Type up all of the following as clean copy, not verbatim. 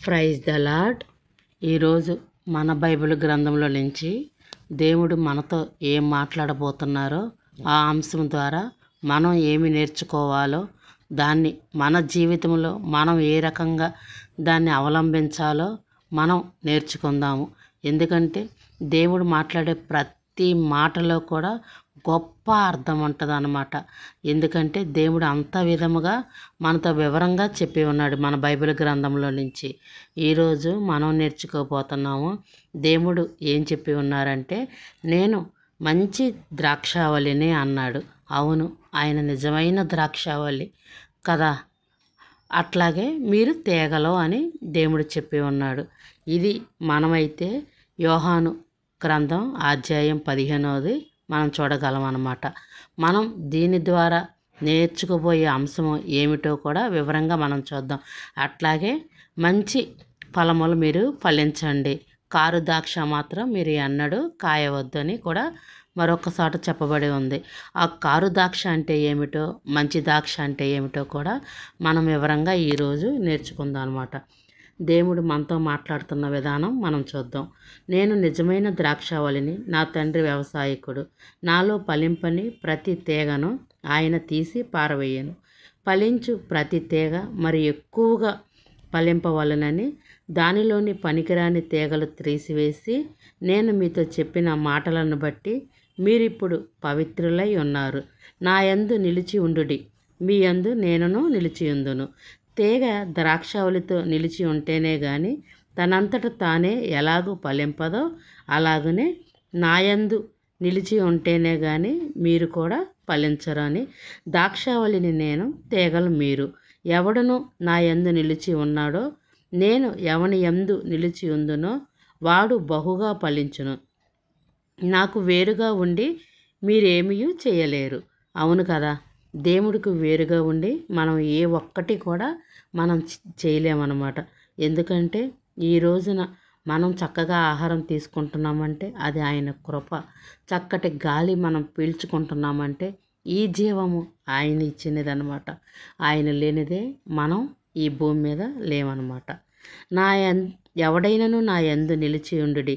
Praise the lord. ఈరోజు మన Bible గ్రంథంలో నుంచి దేవుడు మనతో ఏం మాట్లాడబోతున్నారో ఆ అంశం ద్వారా మనం ఏమి నేర్చుకోవాలో, దాన్ని మన జీవితంలో మనం ఏ రకంగా దాన్ని అవలంబించాలో మనం నేర్చుకుందాము. ఎందుకంటే దేవుడు మాట్లాడే ప్రతి మాటలో కూడా గొప్ప అర్థం ఉంటుంది అన్నమాట. ఎందుకంటే దేవుడు అంత విధముగా మనతో వివరంగా చెప్పి ఉన్నాడు మన బైబిల్ గ్రంథంలో నుంచి. ఈరోజు మనం నేర్చుకోబోతున్నాము. దేవుడు ఏం చెప్పి ఉన్నారంటే, నేను మంచి ద్రాక్షావళిని అన్నాడు. అవును, ఆయన నిజమైన ద్రాక్షావళి కదా. అట్లాగే మీరు తీగలో అని దేవుడు చెప్పి ఉన్నాడు. ఇది మనమైతే యోహాను గ్రంథం అధ్యాయం 15 మనం చూడగలం అన్నమాట. మనం దీని ద్వారా నేర్చుకోబోయే అంశము ఏమిటో కూడా వివరంగా మనం చూద్దాం. అట్లాగే మంచి ఫలములు మీరు ఫలించండి, కారు ద్రాక్ష మాత్రం మీరు ఎన్నడూ కాయవద్దని కూడా మరొకసారి చెప్పబడి ఉంది. ఆ కారు ద్రాక్ష అంటే ఏమిటో, మంచి ద్రాక్ష అంటే ఏమిటో కూడా మనం వివరంగా ఈరోజు నేర్చుకుందాం అన్నమాట. దేవుడు మనతో మాట్లాడుతున్న విధానం మనం చూద్దాం. నేను నిజమైన ద్రాక్షావళిని, నా తండ్రి వ్యవసాయకుడు. నాలో ఫలింపని ప్రతి తీగను ఆయన తీసి పారవేయను. ఫలించు ప్రతి తీగ మరి ఎక్కువగా ఫలింపవలనని దానిలోని పనికిరాని తీగలు తీసివేసి, నేను మీతో చెప్పిన మాటలను బట్టి మీరిప్పుడు పవిత్రులై ఉన్నారు. నా యందు నిలిచి ఉండుడి, మీ యందు నేనును నిలిచియుందును. తీగ ద్రాక్షావళితో నిలిచి ఉంటేనే గాని తనంతట తానే ఎలాగూ ఫలింపదో, అలాగనే నాయందు నిలిచి ఉంటేనే గాని మీరు కూడా ఫలించరు అని. ద్రాక్షావళిని నేను, తీగలు మీరు. ఎవడును నా యందు నిలిచి ఉన్నాడో, నేను ఎవని యందు నిలిచి ఉందునో వాడు బహుగా ఫలించును. నాకు వేరుగా ఉండి మీరేమీ చేయలేరు. అవును కదా. దేవుడికి వేరుగా ఉండి మనం ఏ ఒక్కటి కూడా మనం చేయలేమన్నమాట. ఎందుకంటే ఈ రోజున మనం చక్కగా ఆహారం తీసుకుంటున్నామంటే అది ఆయన కృప. చక్కటి గాలి మనం పీల్చుకుంటున్నామంటే ఈ జీవము ఆయన ఇచ్చినదనమాట. ఆయన లేనిదే మనం ఈ భూమి మీద లేమన్నమాట. ఎవడైనను నా యందు నిలిచి ఉండుడి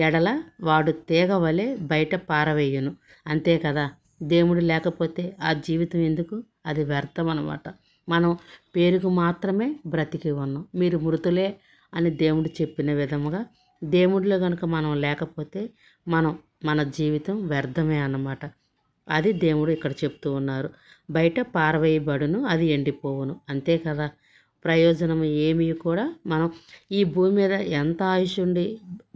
ఎడల వాడు తీగ వలె బయట పారవేయును. అంతే కదా. దేవుడు లేకపోతే ఆ జీవితం ఎందుకు? అది వ్యర్థం అన్నమాట. మనం పేరుకు మాత్రమే బ్రతికి ఉన్నాం. మీరు మృతులే అని దేవుడు చెప్పిన విధముగా దేవుడిలో కనుక మనం లేకపోతే మన జీవితం వ్యర్థమే అన్నమాట. అది దేవుడు ఇక్కడ చెప్తూ ఉన్నారు. బయట పారవేయబడును, అది ఎండిపోవును. అంతే కదా. ప్రయోజనం ఏమీ కూడా మనం ఈ భూమి మీద ఎంత ఆయుష్ ఉండి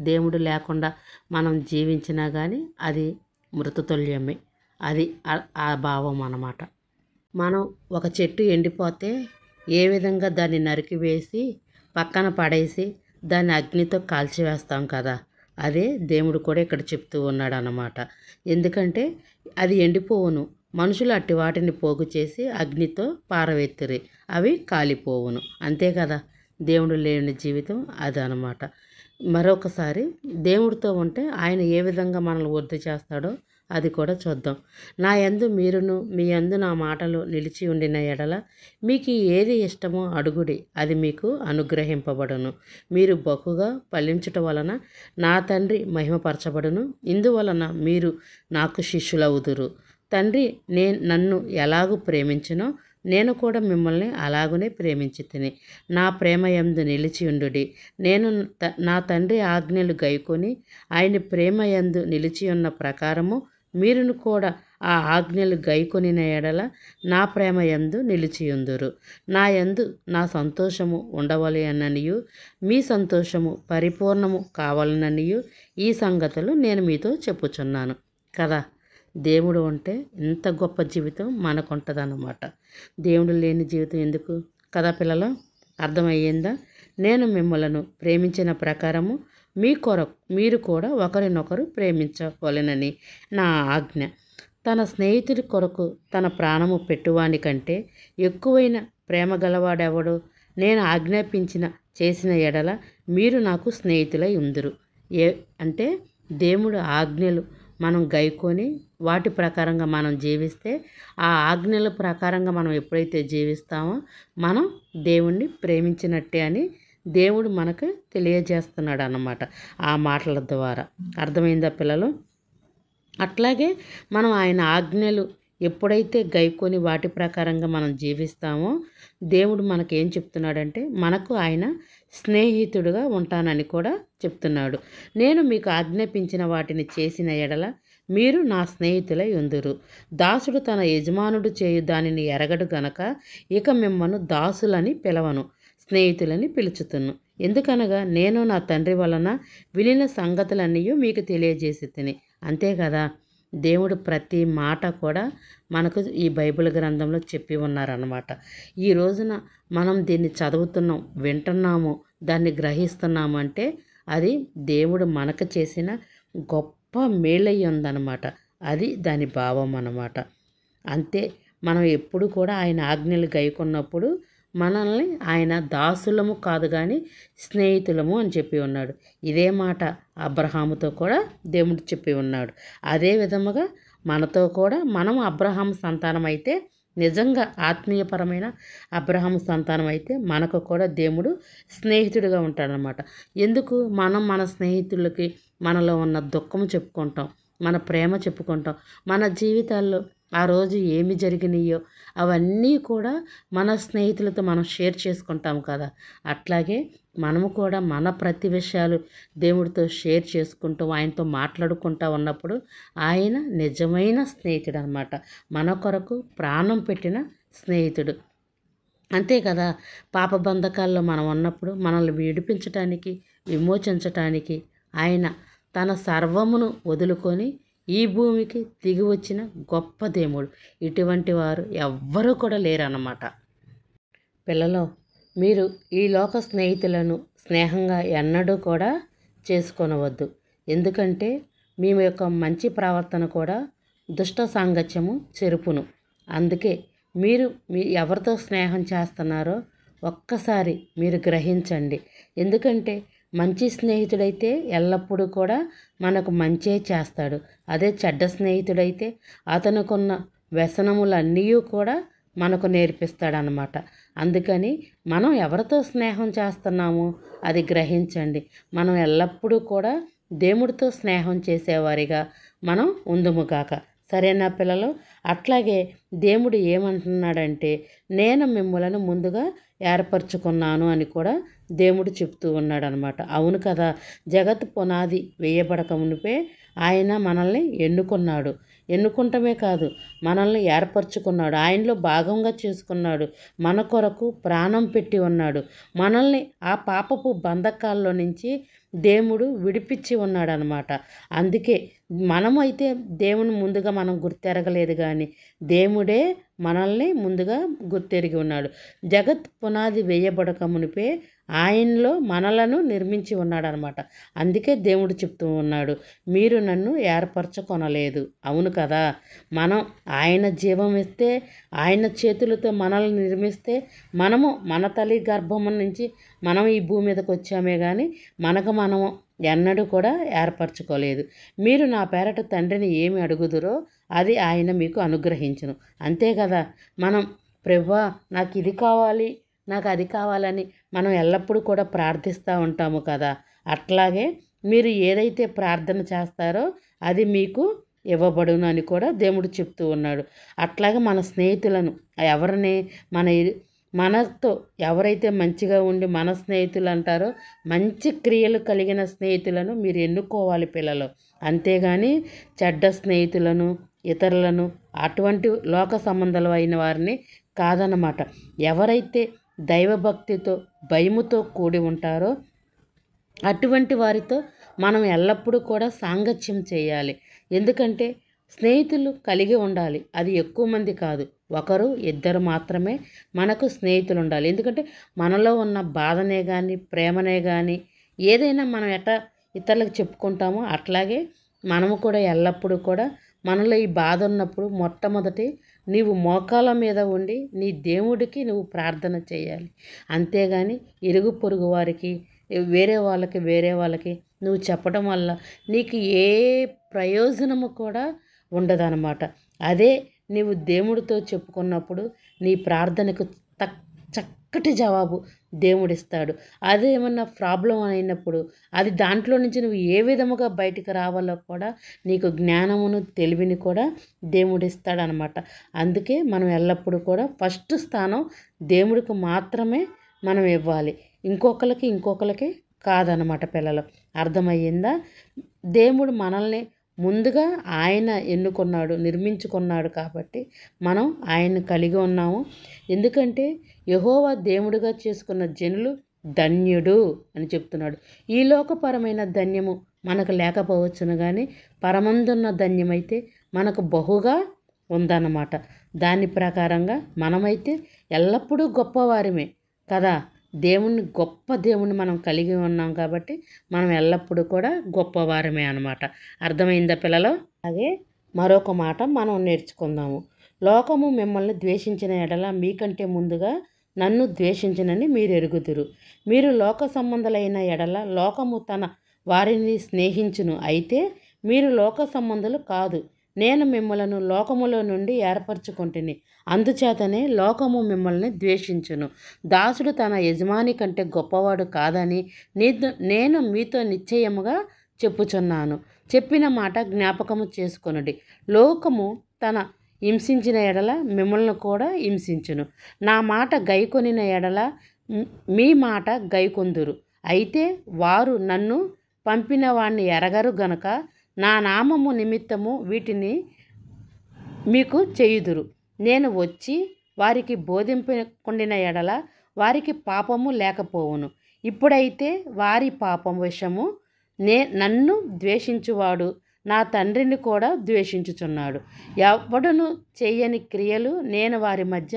దేవుడు లేకుండా మనం జీవించినా కానీ అది మృతతుల్యమే. అది ఆ భావం అన్నమాట. మనం ఒక చెట్టు ఎండిపోతే ఏ విధంగా దాన్ని నరికివేసి పక్కన పడేసి దాన్ని అగ్నితో కాల్చివేస్తాం కదా. అదే దేవుడు కూడా ఇక్కడ చెప్తూ ఉన్నాడు అన్నమాట. ఎందుకంటే అది ఎండిపోవును. మనుషులు అట్టి వాటిని పోగు చేసి అగ్నితో పారవెత్తిరి, అవి కాలిపోవును. అంతే కదా. దేవుడు లేని జీవితం అది అన్నమాట. మరొకసారి దేవుడితో ఉంటే ఆయన ఏ విధంగా మనల్ని వృద్ధి చేస్తాడో అది కూడా చూద్దాం. నా యందు మీరును, మీ యందు నా మాటలు నిలిచి ఉండిన ఎడల మీకు ఏది ఇష్టమో అడుగుడి, అది మీకు అనుగ్రహింపబడును. మీరు బహుగా ఫలించుట వలన నా తండ్రి మహిమపరచబడును. ఇందువలన మీరు నాకు శిష్యులవుదురు. తండ్రి నన్ను ఎలాగూ ప్రేమించునో నేను కూడా మిమ్మల్ని అలాగునే ప్రేమించి తిని. నా ప్రేమ యందు నిలిచి ఉండుడి. నేను నా తండ్రి ఆజ్ఞలు గైకొని ఆయన ప్రేమ యందు నిలిచి ఉన్న ప్రకారము మీరును కూడా ఆ ఆజ్ఞలు గైకొనిన ఎడల నా ప్రేమ యందు నిలిచియుందురు. నా యందు నా సంతోషము ఉండవలెననియు మీ సంతోషము పరిపూర్ణము కావాలననియు ఈ సంగతులు నేను మీతో చెప్పుచున్నాను కదా. దేవుడు ఉంటే ఇంత గొప్ప జీవితం మనకుంటుందన్నమాట. దేవుడు లేని జీవితం ఎందుకు కదా పిల్లలు. అర్థమయ్యిందా? నేను మిమ్మలను ప్రేమించిన ప్రకారము మీరు కూడా ఒకరినొకరు ప్రేమించవలెనని నా ఆజ్ఞ. తన స్నేహితుడి కొరకు తన ప్రాణము పెట్టువాని కంటే ఎక్కువైన ప్రేమ గలవాడెవడు? నేను ఆజ్ఞాపించిన చేసిన ఎడల మీరు నాకు స్నేహితులై ఉందురు. అంటే దేవుడు ఆజ్ఞలు మనం గైకొని వాటి ప్రకారంగా మనం జీవిస్తే, ఆ ఆజ్ఞల ప్రకారంగా మనం ఎప్పుడైతే జీవిస్తామో మనం దేవుణ్ణి ప్రేమించినట్టే అని దేవుడు మనకు తెలియజేస్తున్నాడు అన్నమాట ఆ మాటల ద్వారా. అర్థమైందా పిల్లలు? అట్లాగే మనం ఆయన ఆజ్ఞలు ఎప్పుడైతే గైకొని వాటి ప్రకారంగా మనం జీవిస్తామో దేవుడు మనకేం చెప్తున్నాడంటే మనకు ఆయన స్నేహితుడుగా ఉంటానని కూడా చెప్తున్నాడు. నేను మీకు ఆజ్ఞాపించిన వాటిని చేసిన ఎడల మీరు నా స్నేహితులై ఉందురు. దాసుడు తన యజమానుడు చేయు దానిని ఎరగడు గనక ఇక మిమ్మను దాసులని పిలవను, స్నేహితులని పిలుచుతును. ఎందుకనగా నేను నా తండ్రి వలన వినిన సంగతులన్నీ మీకు తెలియజేసి తిని. అంతే కదా, దేవుడు ప్రతి మాట కూడా మనకు ఈ బైబిల్ గ్రంథంలో చెప్పి ఉన్నారన్నమాట. ఈ రోజున మనం దీన్ని చదువుతున్నాం, వింటున్నాము, దాన్ని గ్రహిస్తున్నాము అంటే అది దేవుడు మనకు చేసిన గొప్ప మేలయ్యి ఉందన్నమాట. అది దాని భావం అన్నమాట. అంతే, మనం ఎప్పుడు కూడా ఆయన ఆజ్ఞలు గైకొన్నప్పుడు మనల్ని ఆయన దాసులము కాదు కానీ స్నేహితులము అని చెప్పి ఉన్నాడు. ఇదే మాట అబ్రహాముతో కూడా దేవుడు చెప్పి ఉన్నాడు. అదే విధముగా మనతో కూడా మనం అబ్రహాము సంతానం అయితే, నిజంగా ఆత్మీయపరమైన అబ్రహాము సంతానం అయితే మనకు కూడా దేవుడు స్నేహితుడిగా ఉంటాడనమాట. ఎందుకు మనం మన స్నేహితులకి మనలో ఉన్న దుఃఖము చెప్పుకుంటాం, మన ప్రేమ చెప్పుకుంటాం, మన జీవితాల్లో ఆ రోజు ఏమి జరిగినాయో అవన్నీ కూడా మన స్నేహితులతో మనం షేర్ చేసుకుంటాం కదా. అట్లాగే మనము కూడా మన ప్రతి విషయాలు దేవుడితో షేర్ చేసుకుంటూ ఆయనతో మాట్లాడుకుంటూ ఉన్నప్పుడు ఆయన నిజమైన స్నేహితుడు అనమాట. మన కొరకు ప్రాణం పెట్టిన స్నేహితుడు. అంతే కదా, పాప బంధకాల్లో మనం ఉన్నప్పుడు మనల్ని విడిపించటానికి, విమోచించటానికి ఆయన తన సర్వమును వదులుకొని ఈ భూమికి దిగి వచ్చిన గొప్ప దేవుడు. ఇటువంటి వారు ఎవ్వరూ కూడా లేరన్నమాట. పిల్లలు, మీరు ఈ లోక స్నేహితులను స్నేహంగా ఎన్నడూ కూడా చేసుకొనవద్దు. ఎందుకంటే మీ యొక్క మంచి ప్రవర్తన కూడా దుష్ట సాంగత్యము చెరుపును. అందుకే మీరు ఎవరితో స్నేహం చేస్తున్నారో ఒక్కసారి మీరు గ్రహించండి. ఎందుకంటే మంచి స్నేహితుడైతే ఎల్లప్పుడూ కూడా మనకు మంచే చేస్తాడు. అదే చెడ్డ స్నేహితుడైతే అతనుకున్న వ్యసనములన్నీ కూడా మనకు నేర్పిస్తాడనమాట. అందుకని మనం ఎవరితో స్నేహం చేస్తున్నామో అది గ్రహించండి. మనం ఎల్లప్పుడూ కూడా దేవుడితో స్నేహం చేసేవారిగా మనం ఉందుముగాక. సరేనా పిల్లలు? అట్లాగే దేవుడు ఏమంటున్నాడంటే, నేను మిమ్మలను ముందుగా ఏర్పరచుకున్నాను అని కూడా దేవుడు చెప్తూ ఉన్నాడనమాట. అవును కదా, జగత్ పునాది వేయబడక మునిపే ఆయన మనల్ని ఎన్నుకున్నాడు. ఎన్నుకుంటమే కాదు, మనల్ని ఏర్పరచుకున్నాడు, ఆయనలో భాగంగా చేసుకున్నాడు, మన కొరకు ప్రాణం పెట్టి ఉన్నాడు. మనల్ని ఆ పాపపు బంధకాల్లో నుంచి దేవుడు విడిపించి ఉన్నాడనమాట. అందుకే మనమైతే దేవుని ముందుగా మనం గుర్తెరగలేదు, కానీ దేవుడే మనల్ని ముందుగా గుర్తెరిగి ఉన్నాడు. జగత్ పునాది వేయబడక మునిపే ఆయనలో మనలను నిర్మించి ఉన్నాడనమాట. అందుకే దేవుడు చెప్తూ ఉన్నాడు, మీరు నన్ను ఏర్పరచుకొనలేదు. అవును కదా, మనం ఆయన జీవం ఇస్తే, ఆయన చేతులతో మనల్ని నిర్మిస్తే, మనము మన తల్లి గర్భము నుంచి మనం ఈ భూమి మీదకి వచ్చామే కానీ మనకు మనము ఎన్నడూ కూడా ఏర్పరచుకోలేదు. మీరు నా పేరట తండ్రిని ఏమి అడుగుదురో అది ఆయన మీకు అనుగ్రహించును. అంతే కదా, మనం ప్రభువా నాకు ఇది కావాలి, నాకు అది కావాలని మనం ఎల్లప్పుడూ కూడా ప్రార్థిస్తూ ఉంటాము కదా. అట్లాగే మీరు ఏదైతే ప్రార్థన చేస్తారో అది మీకు ఇవ్వబడును అని కూడా దేవుడు చెప్తూ ఉన్నాడు. అట్లాగే మన స్నేహితులను ఎవరిని మనతో ఎవరైతే మంచిగా ఉండి మన స్నేహితులు అంటారో మంచి క్రియలు కలిగిన స్నేహితులను మీరు ఎన్నుకోవాలి పిల్లలు. అంతేగాని చెడ్డ స్నేహితులను, ఇతరులను, అటువంటి లోక సంబంధాలు అయిన వారిని కాదన్నమాట. ఎవరైతే దైవభక్తితో భయముతో కూడి ఉంటారో అటువంటి వారితో మనం ఎల్లప్పుడూ కూడా సాంగత్యం చేయాలి. ఎందుకంటే స్నేహితులు కలిగి ఉండాలి, అది ఎక్కువ మంది కాదు, ఒకరు ఇద్దరు మాత్రమే మనకు స్నేహితులు ఉండాలి. ఎందుకంటే మనలో ఉన్న బాధనే కానీ ప్రేమనే కానీ ఏదైనా మనం ఇతరులకు చెప్పుకుంటామో అట్లాగే మనము కూడా ఎల్లప్పుడూ కూడా మనలో ఈ బాధ ఉన్నప్పుడు మొట్టమొదటి నీవు మోకాళ్ళ మీద ఉండి నీ దేవుడికి నువ్వు ప్రార్థన చేయాలి. అంతేగాని ఇరుగు పొరుగు వారికి వేరే వాళ్ళకి నువ్వు చెప్పడం వల్ల నీకు ఏ ప్రయోజనము కూడా ఉండదన్నమాట. అదే నీవు దేవుడితో చెప్పుకున్నప్పుడు నీ ప్రార్థనకు చక్కటి జవాబు దేవుడిస్తాడు. అదేమన్నా ప్రాబ్లం అయినప్పుడు అది దాంట్లో నుంచి నువ్వు ఏ విధముగా బయటికి రావాలో కూడా నీకు జ్ఞానమును తెలివిని కూడా దేవుడిస్తాడనమాట. అందుకే మనం ఎల్లప్పుడూ కూడా ఫస్ట్ స్థానం దేవుడికి మాత్రమే మనం ఇవ్వాలి. ఇంకొకరికి కాదనమాట పిల్లలు. అర్థమయ్యిందా? దేవుడు మనల్ని ముందుగా ఆయన ఎన్నుకున్నాడు, నిర్మించుకున్నాడు కాబట్టి మనం ఆయన్ని కలిగి ఉన్నాము. ఎందుకంటే యెహోవా దేవుడిగా చేసుకున్న జనులు ధన్యుడు అని చెప్తున్నాడు. ఈ లోకపరమైన ధన్యము మనకు లేకపోవచ్చును కానీ పరమందున్న ధన్యమైతే మనకు బహుగా ఉందన్నమాట. దాని ప్రకారంగా మనమైతే ఎల్లప్పుడూ గొప్పవారిమే కదా. గొప్ప దేవుణ్ణి మనం కలిగి ఉన్నాం కాబట్టి మనం ఎల్లప్పుడూ కూడా గొప్పవారమే అన్నమాట. అర్థమైందా పిల్లలు? అలాగే మరొక మాట మనం నేర్చుకుందాము. లోకము మిమ్మల్ని ద్వేషించిన ఎడల మీకంటే ముందుగా నన్ను ద్వేషించినని మీరు ఎరుగుదురు. మీరు లోక సంబంధులైన ఎడల లోకము తన వారిని స్నేహించును. అయితే మీరు లోక సంబంధులు కాదు, నేను మిమ్మలను లోకములో నుండి ఏర్పరచుకొంటిని. అందుచేతనే లోకము మిమ్మల్ని ద్వేషించును. దాసుడు తన యజమాని కంటే గొప్పవాడు కాదని నేను మీతో నిశ్చయముగా చెప్పుచున్నాను. చెప్పిన మాట జ్ఞాపకము చేసుకొనుడి. లోకము తన హింసించిన ఎడల మిమ్మల్ని కూడా హింసించును. నా మాట గైకొనిన ఎడల మీ మాట గైకొందురు. అయితే వారు నన్ను పంపిన వాణ్ణి ఎరగరు గనుక నా నామము నిమిత్తము వీటిని మీకు చేయుదురు. నేను వచ్చి వారికి బోధింపకుండిన ఎడల వారికి పాపము లేకపోవును. ఇప్పుడైతే వారి పాపం విషయము నన్ను ద్వేషించువాడు నా తండ్రిని కూడా ద్వేషించుచున్నాడు. ఎవడును చేయని క్రియలు నేను వారి మధ్య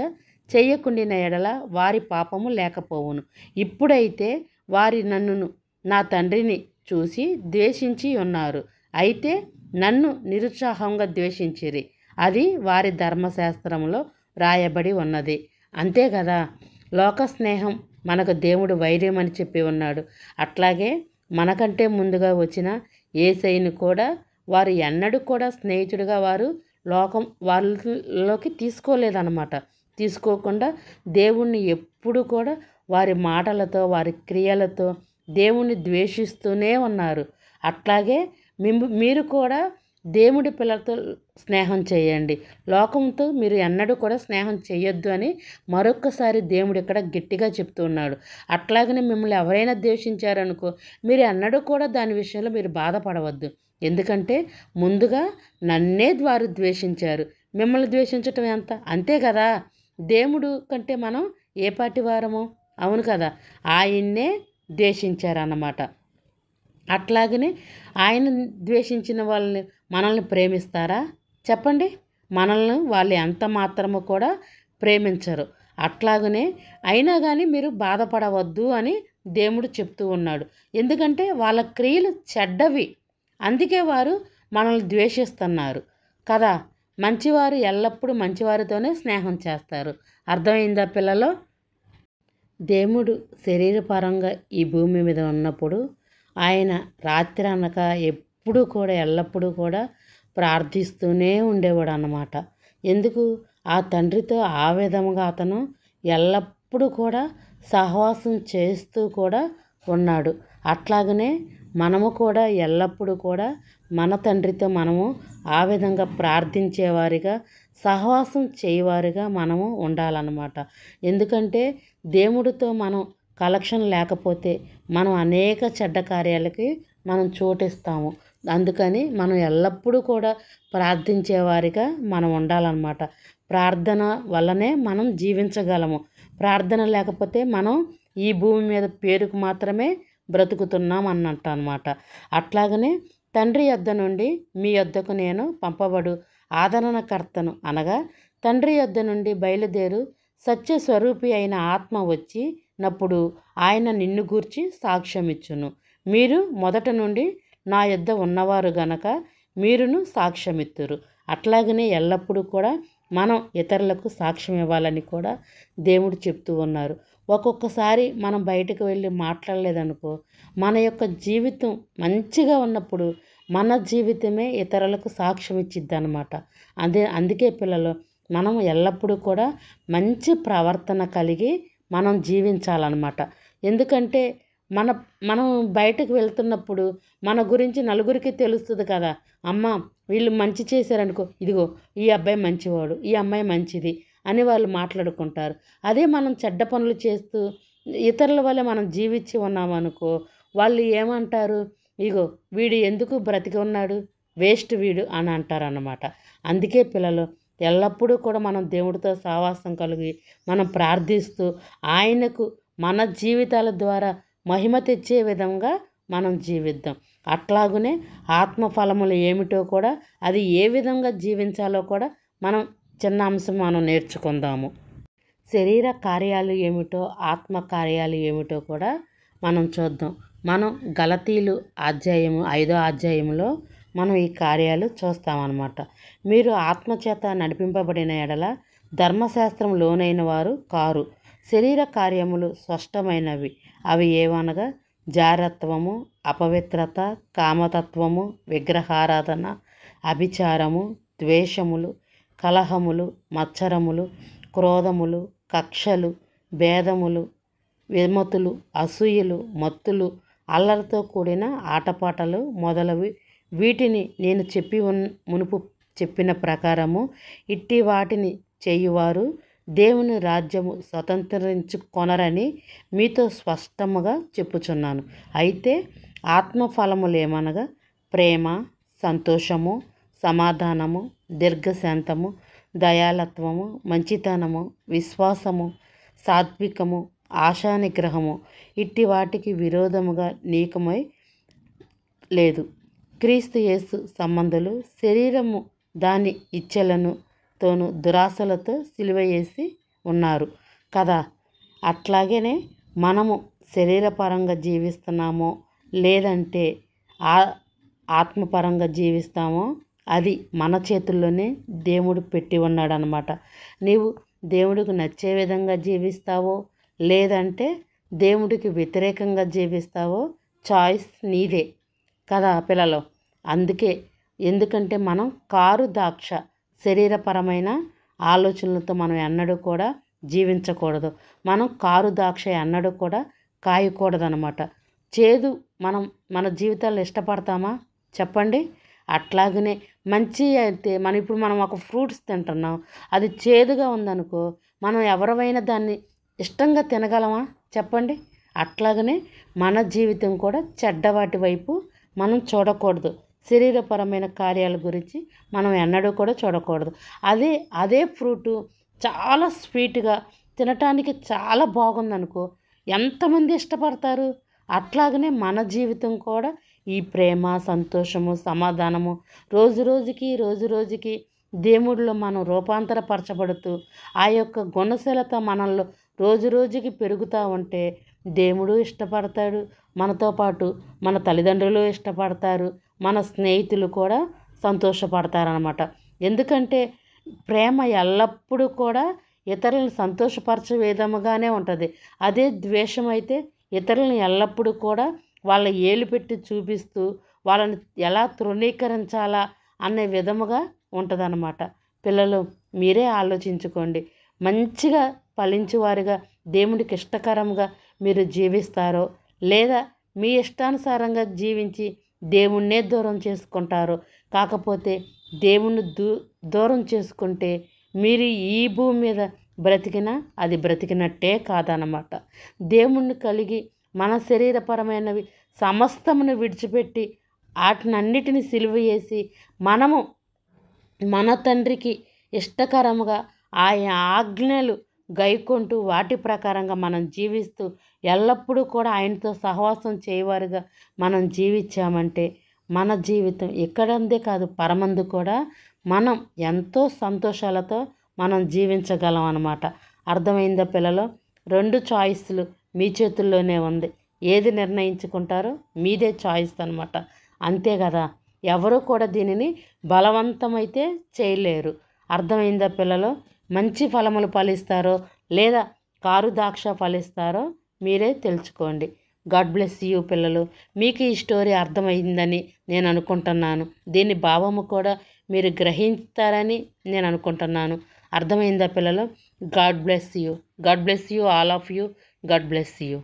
చేయకుండిన ఎడల వారి పాపము లేకపోవును. ఇప్పుడైతే వారి నన్ను నా తండ్రిని చూసి ద్వేషించి ఉన్నారు. అయితే నన్ను నిరుత్సాహంగా ద్వేషించిరి. అది వారి ధర్మశాస్త్రంలో రాయబడి ఉన్నది. అంతే కదా. లోక స్నేహం మనకు దేవుడు వైర్యం అని చెప్పి ఉన్నాడు. అట్లాగే మనకంటే ముందుగా వచ్చిన యేసయ్యను కూడా వారు ఎన్నడూ కూడా స్నేహితుడిగా వారు వాళ్ళలోకి తీసుకోలేదన్నమాట. తీసుకోకుండా దేవుణ్ణి ఎప్పుడు కూడా వారి మాటలతో వారి క్రియలతో దేవుణ్ణి ద్వేషిస్తూనే ఉన్నారు. అట్లాగే మీరు కూడా దేవుడి పిల్లలతో స్నేహం చేయండి. లోకంతో మీరు ఎన్నడూ కూడా స్నేహం చేయొద్దు అని మరొక్కసారి దేవుడు ఇక్కడ గట్టిగా చెప్తున్నాడు. అట్లాగనే మిమ్మల్ని ఎవరైనా ద్వేషించారనుకో, మీరు ఎన్నడూ కూడా దాని విషయంలో మీరు బాధపడవద్దు. ఎందుకంటే ముందుగా నన్నే వారు ద్వేషించారు, మిమ్మల్ని ద్వేషించటం ఎంత? అంతే కదా. దేవుడు కంటే మనం ఏ పాటి వారము? అవును కదా. ఆయన్నే ద్వేషించారన్నమాట. అట్లాగనే ఆయన ద్వేషించిన వాళ్ళని మనల్ని ప్రేమిస్తారా చెప్పండి? మనల్ని వాళ్ళు ఎంత మాత్రము కూడా ప్రేమించరు. అట్లాగనే అయినా కానీ మీరు బాధపడవద్దు అని దేవుడు చెప్తూ ఉన్నాడు. ఎందుకంటే వాళ్ళ క్రియలు చెడ్డవి, అందుకే వారు మనల్ని ద్వేషిస్తున్నారు కదా. మంచివారు ఎల్లప్పుడూ మంచివారితోనే స్నేహం చేస్తారు. అర్థమైందా పిల్లలు? దేవుడు శరీరపరంగా ఈ భూమి మీద ఉన్నప్పుడు ఆయన రాత్రి అనక ఎప్పుడూ కూడా ఎల్లప్పుడూ కూడా ప్రార్థిస్తూనే ఉండేవాడు అన్నమాట. ఎందుకు? ఆ తండ్రితో ఆ విధముగా అతను ఎల్లప్పుడూ కూడా సహవాసం చేస్తూ కూడా ఉన్నాడు. అట్లాగనే మనము కూడా ఎల్లప్పుడూ కూడా మన తండ్రితో మనము ఆ విధంగా ప్రార్థించేవారిగా సహవాసం చేయవారిగా మనము ఉండాలన్నమాట. ఎందుకంటే దేవుడితో మనం కలెక్షన్ లేకపోతే మనం అనేక చెడ్డ కార్యాలకి మనం చోటిస్తాము. అందుకని మనం ఎల్లప్పుడూ కూడా ప్రార్థించేవారిగా మనం ఉండాలన్నమాట. ప్రార్థన వల్లనే మనం జీవించగలము. ప్రార్థన లేకపోతే మనం ఈ భూమి మీద పేరుకు మాత్రమే బ్రతుకుతున్నాం అన్నట్టు అన్నమాట. అట్లాగనే తండ్రి యొద్ద నుండి మీ యొద్దకు నేను పంపబడు ఆదరణకర్తను అనగా తండ్రి యొద్ద నుండి బయలుదేరు సత్యస్వరూపి అయిన ఆత్మ వచ్చి నప్పుడు ఆయన నిన్ను గూర్చి సాక్ష్యమిచ్చును. మీరు మొదట నుండి నా యొద్ద ఉన్నవారు గనక మీరును సాక్ష్యమిత్తురు. అట్లాగనే ఎల్లప్పుడూ కూడా మనం ఇతరులకు సాక్ష్యం ఇవ్వాలని కూడా దేవుడు చెప్తూ ఉన్నారు. ఒక్కొక్కసారి మనం బయటకు వెళ్ళి మాట్లాడలేదనుకో, మన యొక్క జీవితం మంచిగా ఉన్నప్పుడు మన జీవితమే ఇతరులకు సాక్ష్యం ఇచ్చిద్ది అన్నమాట. అందుకే పిల్లలు మనం ఎల్లప్పుడూ కూడా మంచి ప్రవర్తన కలిగి మనం జీవించాలన్నమాట. ఎందుకంటే మన మనం బయటకు వెళ్తున్నప్పుడు మన గురించి నలుగురికి తెలుస్తుంది కదా. అమ్మ వీళ్ళు మంచి చేశారనుకో, ఇదిగో ఈ అబ్బాయి మంచివాడు, ఈ అమ్మాయి మంచిది అని వాళ్ళు మాట్లాడుకుంటారు. అదే మనం చెడ్డ పనులు చేస్తూ ఇతరుల వల్ల మనం జీవించి ఉన్నామనుకో, వాళ్ళు ఏమంటారు, ఇగో వీడు ఎందుకు బ్రతికి ఉన్నాడు, వేస్ట్ వీడు అని అంటారన్నమాట. అందుకే పిల్లలు ఎల్లప్పుడూ కూడా మనం దేవుడితో సహవాసం కలిగి మనం ప్రార్థిస్తూ ఆయనకు మన జీవితాల ద్వారా మహిమ తెచ్చే విధంగా మనం జీవిద్దాం. అట్లాగనే ఆత్మఫలములు ఏమిటో కూడా, అది ఏ విధంగా జీవించాలో కూడా మనం చిన్న అంశం మనం నేర్చుకుందాము. శరీర కార్యాలు ఏమిటో ఆత్మ కార్యాలు ఏమిటో కూడా మనం చూద్దాం. మనం గలతీలు 5వ అధ్యాయంలో మనం ఈ కార్యాలు చూస్తామన్నమాట. మీరు ఆత్మచేత నడిపింపబడిన ఎడల ధర్మశాస్త్రం లోనైన వారు కారు. శరీర కార్యములు స్పష్టమైనవి. అవి ఏవనగా జారత్వము, అపవిత్రత, కామతత్వము, విగ్రహారాధన, అభిచారము, ద్వేషములు, కలహములు, మత్సరములు, క్రోధములు, కక్షలు, భేదములు, విమతులు, అసూయలు, మత్తులు, అల్లరితో కూడిన ఆటపాటలు మొదలవి. వీటిని నేను మునుపు చెప్పిన ప్రకారము ఇట్టి వాటిని చేయువారు దేవుని రాజ్యము స్వతంత్రించుకొనరని మీతో స్పష్టముగా చెప్పుచున్నాను. అయితే ఆత్మఫలములేమనగా ప్రేమ, సంతోషము, సమాధానము, దీర్ఘశాంతము, దయాళత్వము, మంచితనము, విశ్వాసము, సాత్వికము, ఆశానిగ్రహము. ఇట్టి వాటికి విరోధముగా నీకమై లేదు. క్రీస్తు యేసు సంబంధులు శరీరము దాని ఇచ్ఛలను తోను దురాశలతో సిలువ వేసి ఉన్నారు కదా. అట్లాగనే మనము శరీరపరంగా జీవిస్తున్నామో లేదంటే ఆత్మపరంగా జీవిస్తామో అది మన చేతుల్లోనే దేవుడు పెట్టి ఉన్నాడనమాట. నీవు దేవుడికి నచ్చే విధంగా జీవిస్తావో లేదంటే దేవుడికి వ్యతిరేకంగా జీవిస్తావో చాయిస్ నీదే కదా పిల్లలు. ఎందుకంటే మనం కారు ద్రాక్ష శరీరపరమైన ఆలోచనలతో మనం ఎన్నడూ కూడా జీవించకూడదు. మనం కారు ద్రాక్ష ఎన్నడూ కూడా కాయకూడదనమాట. చేదు మనం మన జీవితాల్లో ఇష్టపడతామా చెప్పండి? అట్లాగనే మంచి అయితే మనం ఒక ఫ్రూట్స్ తింటున్నాం, అది చేదుగా ఉందనుకో, మనం ఎవరైనా దాన్ని ఇష్టంగా తినగలమా చెప్పండి? అట్లాగనే మన జీవితం కూడా చెడ్డవాటి వైపు మనం చూడకూడదు. శరీరపరమైన కార్యాల గురించి మనం ఎన్నడూ కూడా చూడకూడదు. అదే ఫ్రూటు చాలా స్వీట్గా తినటానికి చాలా బాగుందనుకో, ఎంతమంది ఇష్టపడతారు? అట్లాగనే మన జీవితం కూడా ఈ ప్రేమ, సంతోషము, సమాధానము రోజు రోజుకి దేవుడిలో మనం రూపాంతరపరచబడుతూ ఆ యొక్క గుణశీలత మనల్లో రోజుకి పెరుగుతూ ఉంటే దేవుడు ఇష్టపడతాడు. మనతో పాటు మన తల్లిదండ్రులు ఇష్టపడతారు, మన స్నేహితులు కూడా సంతోషపడతారనమాట. ఎందుకంటే ప్రేమ ఎల్లప్పుడూ కూడా ఇతరులను సంతోషపరచే విధముగానే ఉంటుంది. అదే ద్వేషం అయితే ఇతరులను ఎల్లప్పుడూ కూడా వాళ్ళ ఏలు పెట్టి చూపిస్తూ వాళ్ళని ఎలా తృణీకరించాలా అనే విధముగా ఉంటుందన్నమాట. పిల్లలు మీరే ఆలోచించుకోండి. మంచిగా ఫలించేవారుగా దేవుడికి ఇష్టకరంగా మీరు జీవిస్తారో లేదా మీ ఇష్టానుసారంగా జీవించి దేవుణ్ణే దూరం చేసుకుంటారో. కాకపోతే దేవుణ్ణి దూరం చేసుకుంటే మీరు ఈ భూమి మీద బ్రతికినా అది బ్రతికినట్టే కాదనమాట. దేవుణ్ణి కలిగి మన శరీరపరమైనవి సమస్తమును విడిచిపెట్టి వాటినన్నిటిని సిలువ వేసి మనము మన తండ్రికి ఇష్టకరముగా ఆయన ఆజ్ఞలు గైకొంటూ వాటి ప్రకారంగా మనం జీవిస్తూ ఎల్లప్పుడూ కూడా ఆయనతో సహవాసం చేయవారుగా మనం జీవించామంటే మన జీవితం ఇక్కడందే కాదు పరమందు కూడా మనం ఎంతో సంతోషాలతో మనం జీవించగలం అన్నమాట. అర్థమైందా పిల్లలు? 2 చాయిస్లు మీ చేతుల్లోనే ఉంది. ఏది నిర్ణయించుకుంటారో మీదే చాయిస్ అన్నమాట. అంతే కదా. ఎవరు కూడా దీనిని బలవంతమైతే చేయలేరు. అర్థమైందా పిల్లలు? మంచి ఫలములు ఫలిస్తారో లేదా కారు ద్రాక్ష ఫలిస్తారో మీరే తెలుసుకోండి. గాడ్ బ్లెస్ యూ పిల్లలు. మీకు ఈ స్టోరీ అర్థమైందని నేను అనుకుంటున్నాను. దీని భావము కూడా మీరు గ్రహిస్తారని నేను అనుకుంటున్నాను. అర్థమైందా పిల్లలు? God bless you, God bless you, all of you, God bless you.